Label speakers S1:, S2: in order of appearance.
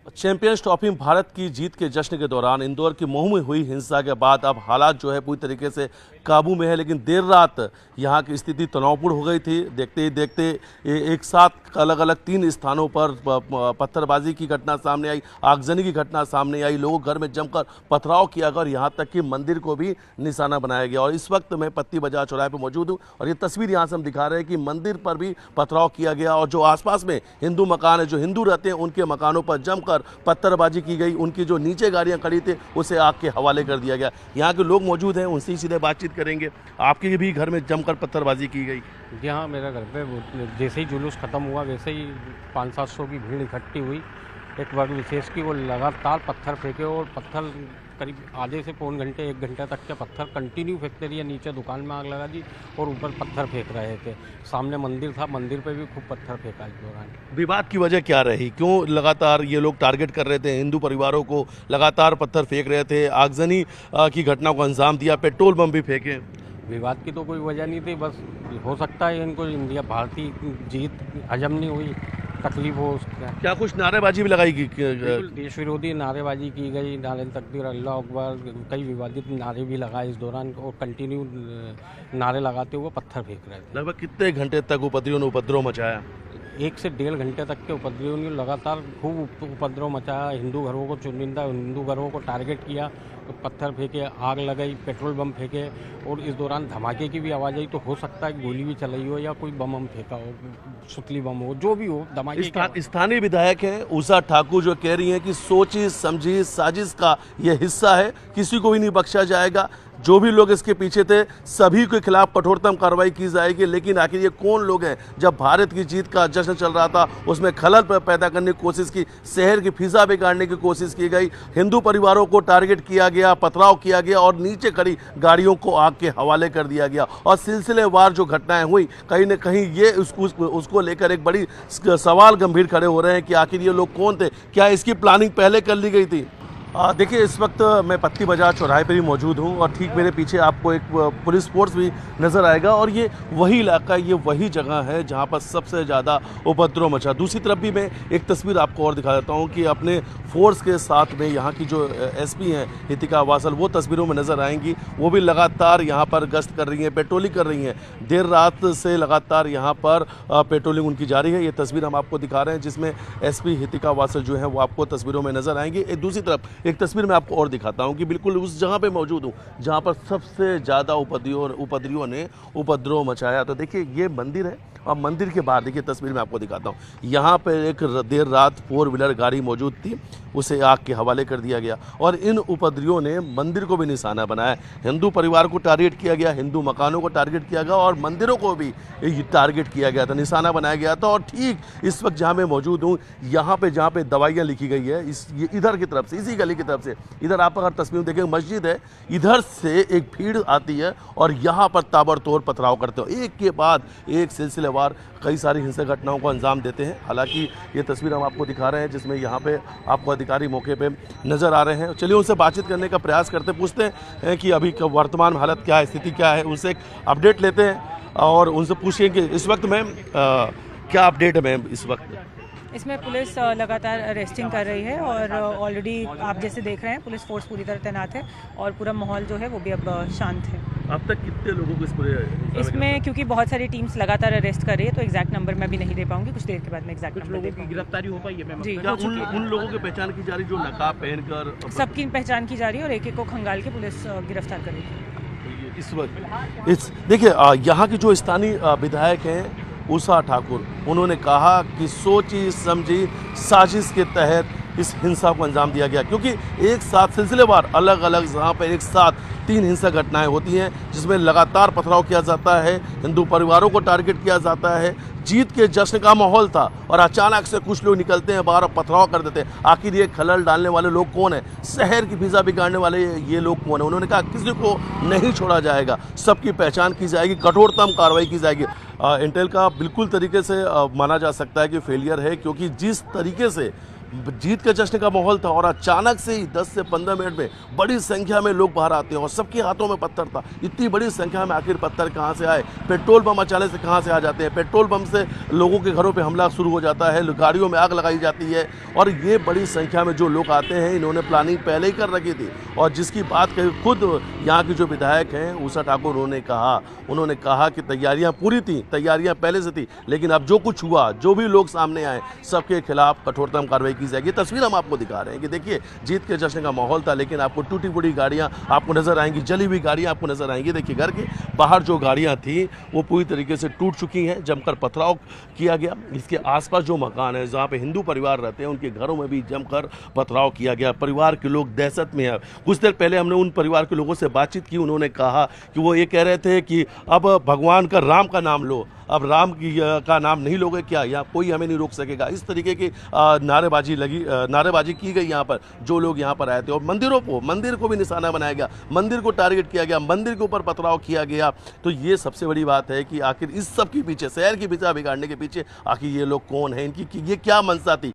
S1: Champions trophy में भारत की जीत के जश्न के दौरान इंदौर की महू में हुई हिंसा के बाद अब हालात जो है पूरी तरीके से काबू में है, लेकिन देर रात यहाँ की स्थिति तनावपूर्ण हो गई थी। देखते ही देखते एक साथ अलग अलग 3 स्थानों पर पत्थरबाजी की घटना सामने आई, आगजनी की घटना सामने आई, लोगों घर में जमकर पथराव किया गया और यहाँ तक कि मंदिर को भी निशाना बनाया गया। और इस वक्त मैं पत्ती बाजार चौराहे पर मौजूद हूँ और ये तस्वीर यहाँ से हम दिखा रहे हैं कि मंदिर पर भी पथराव किया गया और जो आसपास में हिंदू मकान है, जो हिंदू रहते हैं, उनके मकानों पर जमकर पत्थरबाजी की गई। उनकी जो नीचे गाड़ियां खड़ी थी उसे आग के हवाले कर दिया गया। यहाँ के लोग मौजूद हैं, उनसे ही सीधे बातचीत करेंगे। आपके भी घर में जमकर पत्थरबाजी की गई?
S2: जी हाँ, मेरे घर पे जैसे ही जुलूस ख़त्म हुआ वैसे ही 500-700 की भीड़ इकट्ठी हुई। एक वर्ग विशेष की वो लगातार पत्थर फेंके और पत्थर करीब आधे से पौन घंटे 1 घंटे तक के पत्थर कंटिन्यू फेंकते रहे। नीचे दुकान में आग लगा दी और ऊपर पत्थर फेंक रहे थे। सामने मंदिर था, मंदिर पे भी खूब पत्थर फेंका इस दौरान।
S1: विवाद की वजह क्या रही? क्यों लगातार ये लोग टारगेट कर रहे थे हिंदू परिवारों को, लगातार पत्थर फेंक रहे थे, आगजनी की घटना को अंजाम दिया, पेट्रोल बम भी फेंके?
S2: विवाद की तो कोई वजह नहीं थी, बस हो सकता है इनको इंडिया भारतीय जीत हजम नहीं हुई, तकलीफ हो उसका।
S1: क्या कुछ नारेबाजी भी लगाई?
S2: बिल्कुल देश विरोधी नारेबाजी की गई, नारे तकबीर, अल्लाह अकबर, कई विवादित नारे भी लगाए इस दौरान और कंटिन्यू नारे लगाते हुए पत्थर फेंक रहे थे।
S1: लगभग कितने घंटे तक उपद्रवियों ने उपद्रव मचाया?
S2: 1 से 1.5 घंटे तक के उपद्रवियों ने लगातार खूब उपद्रव मचाया। हिंदू घरों को चुनिंदा हिंदू घरों को टारगेट किया, पत्थर फेंके, आग लगाई, पेट्रोल बम फेंके और इस दौरान धमाके की भी आवाज़ आई। तो हो सकता है गोली भी चलाई हो या कोई बम फेंका हो, सुतली बम हो, जो भी हो, धमाके।
S1: स्थानीय विधायक हैं उषा ठाकुर जो कह रही हैं कि सोची समझी साजिश का यह हिस्सा है, किसी को भी नहीं बख्शा जाएगा। जो भी लोग इसके पीछे थे सभी के खिलाफ कठोरतम कार्रवाई की जाएगी। लेकिन आखिर ये कौन लोग हैं? जब भारत की जीत का जश्न चल रहा था उसमें खलल पैदा करने की कोशिश की, शहर की फिजा बिगाड़ने की कोशिश की गई, हिंदू परिवारों को टारगेट किया गया, पथराव किया गया और नीचे खड़ी गाड़ियों को आग के हवाले कर दिया गया। और सिलसिलेवार जो घटनाएं हुई, कहीं न कहीं ये उसको लेकर एक बड़ी सवाल गंभीर खड़े हो रहे हैं कि आखिर ये लोग कौन थे, क्या इसकी प्लानिंग पहले कर ली गई थी? देखिए, इस वक्त मैं पत्ती बाजार चौराहे पे भी मौजूद हूँ और ठीक मेरे पीछे आपको एक पुलिस फोर्स भी नज़र आएगा और ये वही इलाका, ये वही जगह है जहाँ पर सबसे ज़्यादा उपद्रव मचा। दूसरी तरफ भी मैं एक तस्वीर आपको और दिखा देता हूँ कि अपने फोर्स के साथ में यहाँ की जो एसपी हैं हितिका वासल, वो तस्वीरों में नज़र आएंगी। वो भी लगातार यहाँ पर गश्त कर रही हैं, पेट्रोलिंग कर रही हैं। देर रात से लगातार यहाँ पर पेट्रोलिंग उनकी जारी है। ये तस्वीर हम आपको दिखा रहे हैं जिसमें एसपी हितिका वासल जो है वो आपको तस्वीरों में नज़र आएंगी। एक दूसरी तरफ एक तस्वीर मैं आपको और दिखाता हूं कि बिल्कुल उस जगह पे मौजूद हूं जहां पर सबसे ज़्यादा उपद्रवियों ने उपद्रव मचाया। तो देखिए, ये मंदिर है और मंदिर के बाहर देखिए, तस्वीर में आपको दिखाता हूं, यहाँ पे एक देर रात 4 व्हीलर गाड़ी मौजूद थी, उसे आग के हवाले कर दिया गया और इन उपद्रवियों ने मंदिर को भी निशाना बनाया। हिंदू परिवार को टारगेट किया गया, हिंदू मकानों को टारगेट किया गया और मंदिरों को भी टारगेट किया गया था, निशाना बनाया गया था। और ठीक इस वक्त जहाँ मैं मौजूद हूँ, यहाँ पे जहाँ पे दवाइयाँ लिखी गई है, इधर की तरफ से, इसी गली की तरफ से, इधर आप अगर तस्वीर देखें, मस्जिद है, इधर से एक भीड़ आती है और यहाँ पर ताबड़तोड़ पथराव करते हो, एक के बाद एक सिलसिलेवार कई सारी हिंसक घटनाओं को अंजाम देते हैं। हालांकि ये तस्वीर हम आपको दिखा रहे हैं जिसमें यहाँ पे आपको अधिकारी मौके पे नज़र आ रहे हैं। चलिए उनसे बातचीत करने का प्रयास करते, पूछते हैं कि अभी वर्तमान हालत क्या है, स्थिति क्या है, उनसे एक अपडेट लेते हैं और उनसे पूछें कि इस वक्त मैम क्या अपडेट है मैम इस वक्त?
S3: इसमें पुलिस लगातार अरेस्टिंग कर रही है और ऑलरेडी आप जैसे देख रहे हैं पुलिस फोर्स पूरी तरह तैनात है और पूरा माहौल जो है वो भी अब शांत है।
S1: अब तक कितने लोगों को इस पूरे
S3: इसमें क्योंकि बहुत सारी टीम्स लगातार अरेस्ट कर रही है तो एग्जैक्ट नंबर मैं भी नहीं दे पाऊंगी, कुछ देर के बाद मैं एग्जैक्ट नंबर दे पाऊंगी।
S2: गिरफ्तारी हो पाई है
S3: जी,
S1: उन लोगों की पहचान की जा रही जो नकाब पहनकर?
S3: सबकी पहचान की जा रही है और एक-एक को खंगाल के पुलिस गिरफ्तार करेगी
S1: इस वक्त। देखिए, यहाँ की जो स्थानीय विधायक हैं उषा ठाकुर, उन्होंने कहा कि सोची समझी साजिश के तहत इस हिंसा को अंजाम दिया गया, क्योंकि एक साथ सिलसिलेवार अलग अलग जहाँ पर एक साथ 3 हिंसक घटनाएं होती हैं जिसमें लगातार पथराव किया जाता है, हिंदू परिवारों को टारगेट किया जाता है। जीत के जश्न का माहौल था और अचानक से कुछ लोग निकलते हैं बाहर और पथराव कर देते हैं। आखिर ये खलल डालने वाले लोग कौन है? शहर की फिजा बिगाड़ने वाले ये लोग कौन है? उन्होंने कहा किसी को नहीं छोड़ा जाएगा, सबकी पहचान की जाएगी, कठोरतम कार्रवाई की जाएगी। इंटेल का बिल्कुल तरीके से माना जा सकता है कि फेलियर है, क्योंकि जिस तरीके से जीत के जश्न का माहौल था और अचानक से ही 10 से 15 मिनट में बड़ी संख्या में लोग बाहर आते हैं और सबके हाथों में पत्थर था। इतनी बड़ी संख्या में आखिर पत्थर कहाँ से आए? पेट्रोल बम अचानक से कहाँ से आ जाते हैं? पेट्रोल बम से लोगों के घरों पे हमला शुरू हो जाता है, गाड़ियों में आग लगाई जाती है और ये बड़ी संख्या में जो लोग आते हैं इन्होंने प्लानिंग पहले ही कर रखी थी। और जिसकी बात कही खुद यहाँ की जो विधायक हैं उषा ठाकुर, उन्होंने कहा कि तैयारियां पूरी थी, तैयारियां पहले से थी, लेकिन अब जो कुछ हुआ, जो भी लोग सामने आए, सबके खिलाफ कठोरतम कार्रवाई की जाएगी। तस्वीर हम आपको दिखा रहे हैं कि देखिए जीत के जश्न का माहौल था, लेकिन आपको टूटी फूटी गाड़ियां आपको नजर आएंगी, जली हुई गाड़ियां आपको नजर आएंगी। देखिए घर के बाहर जो गाड़ियां थी वो पूरी तरीके से टूट चुकी हैं, जमकर पथराव किया गया। इसके आसपास जो मकान है जहाँ पे हिंदू परिवार रहते हैं उनके घरों में भी जमकर पथराव किया गया। परिवार के लोग दहशत में है। कुछ देर पहले हमने उन परिवार के लोगों से बातचीत की, उन्होंने कहा कि वो ये कह रहे थे कि अब भगवान का राम का नाम लो, अब राम का नाम नहीं लोगे क्या, यहाँ कोई हमें नहीं रोक सकेगा। इस तरीके की नारेबाजी की गई यहाँ पर जो लोग यहाँ पर आए थे। और मंदिर को भी निशाना बनाया गया, मंदिर को टारगेट किया गया, मंदिर के ऊपर पथराव किया गया। तो ये सबसे बड़ी बात है कि आखिर इस सब के पीछे, शहर की दिशा बिगाड़ने के पीछे आखिर ये लोग कौन है, इनकी ये क्या मंशा थी,